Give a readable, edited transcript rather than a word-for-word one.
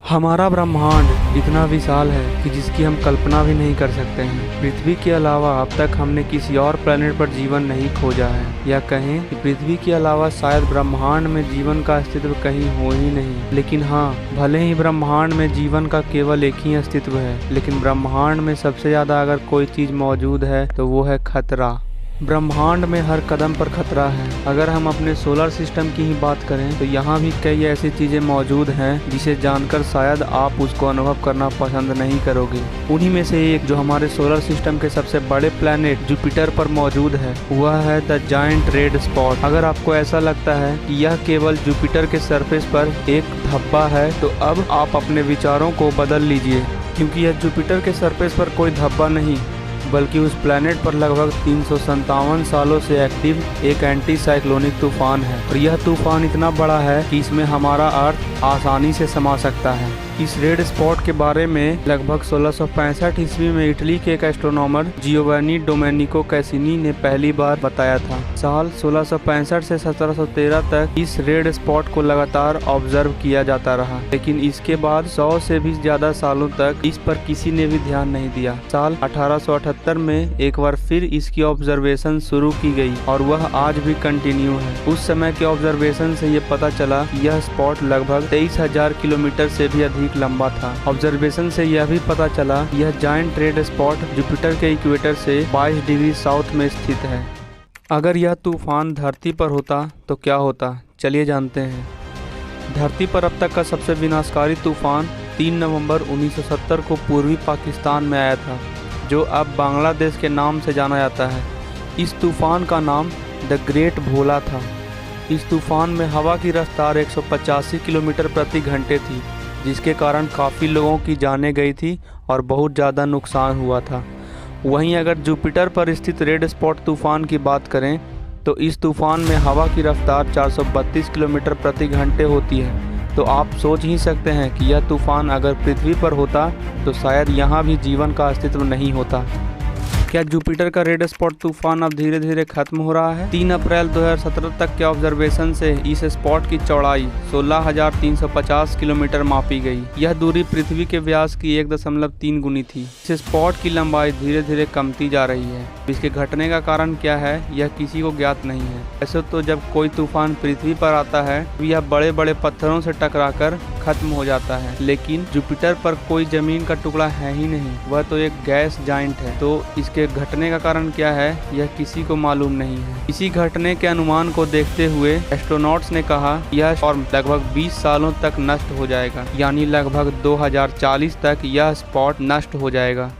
हमारा ब्रह्मांड इतना विशाल है कि जिसकी हम कल्पना भी नहीं कर सकते हैं। पृथ्वी के अलावा अब तक हमने किसी और प्लेनेट पर जीवन नहीं खोजा है, या कहें कि पृथ्वी के अलावा शायद ब्रह्मांड में जीवन का अस्तित्व कहीं हो ही नहीं। लेकिन हाँ, भले ही ब्रह्मांड में जीवन का केवल एक ही अस्तित्व है, लेकिन ब्रह्मांड में सबसे ज्यादा अगर कोई चीज मौजूद है तो वो है खतरा। ब्रह्मांड में हर कदम पर खतरा है। अगर हम अपने सोलर सिस्टम की ही बात करें तो यहाँ भी कई ऐसी चीजें मौजूद हैं जिसे जानकर शायद आप उसको अनुभव करना पसंद नहीं करोगे। उन्हीं में से एक जो हमारे सोलर सिस्टम के सबसे बड़े प्लैनेट जुपिटर पर मौजूद है वह है द जायंट रेड स्पॉट। अगर आपको ऐसा लगता है कि यह केवल जुपिटर के सरफेस पर एक धब्बा है तो अब आप अपने विचारों को बदल लीजिए, क्योंकि यह जुपिटर के सरफेस पर कोई धब्बा नहीं बल्कि उस प्लैनेट पर लगभग 357 सालों से एक्टिव एक एंटी साइक्लोनिक तूफान है। और यह तूफान इतना बड़ा है कि इसमें हमारा अर्थ आसानी से समा सकता है। इस रेड स्पॉट के बारे में लगभग 1665 ईस्वी में इटली के एक एस्ट्रोनॉमर जियोवानी डोमेनिको कैसिनी ने पहली बार बताया था। साल 1665 से 1713 तक इस रेड स्पॉट को लगातार ऑब्जर्व किया जाता रहा, लेकिन इसके बाद 100 से भी ज्यादा सालों तक इस पर किसी ने भी ध्यान नहीं दिया। साल 1878 में एक बार फिर इसकी ऑब्जर्वेशन शुरू की गई और वह आज भी कंटिन्यू है। उस समय के ऑब्जर्वेशन से ये पता चला कि यह स्पॉट लगभग 23,000 किलोमीटर से भी अधिक लंबा था। ऑब्जर्वेशन से यह भी पता चला कि यह जायंट रेड स्पॉट जुपिटर के इक्वेटर से 22 डिग्री साउथ में स्थित है। अगर यह तूफान धरती पर होता तो क्या होता, चलिए जानते हैं। धरती पर अब तक का सबसे विनाशकारी तूफान 3 नवंबर 1970 को पूर्वी पाकिस्तान में आया था, जो अब बांग्लादेश के नाम से जाना जाता है। इस तूफान का नाम द ग्रेट भोला था। इस तूफान में हवा की रफ्तार 185 किलोमीटर प्रति घंटे थी, जिसके कारण काफ़ी लोगों की जानें गई थी और बहुत ज़्यादा नुकसान हुआ था। वहीं अगर जुपिटर पर स्थित रेड स्पॉट तूफान की बात करें तो इस तूफान में हवा की रफ्तार 432 किलोमीटर प्रति घंटे होती है। तो आप सोच ही सकते हैं कि यह तूफान अगर पृथ्वी पर होता तो शायद यहाँ भी जीवन का अस्तित्व नहीं होता। क्या जुपिटर का रेड स्पॉट तूफान अब धीरे धीरे खत्म हो रहा है? 3 अप्रैल 2017 तक के ऑब्जर्वेशन से इस स्पॉट की चौड़ाई 16,350 किलोमीटर मापी गई। यह दूरी पृथ्वी के व्यास की 1.3 गुनी थी। इस स्पॉट की लंबाई धीरे धीरे कमती जा रही है। इसके घटने का कारण क्या है यह किसी को ज्ञात नहीं है। ऐसे तो जब कोई तूफान पृथ्वी पर आता है तो यह बड़े बड़े पत्थरों से टकराकर खत्म हो जाता है, लेकिन जुपिटर पर कोई जमीन का टुकड़ा है ही नहीं, वह तो एक गैस जाइंट है। तो इसके घटने का कारण क्या है यह किसी को मालूम नहीं है। इसी घटने के अनुमान को देखते हुए एस्ट्रोनॉट्स ने कहा यह स्पॉट लगभग 20 सालों तक नष्ट हो जाएगा, यानी लगभग 2040 तक यह स्पॉट नष्ट हो जाएगा।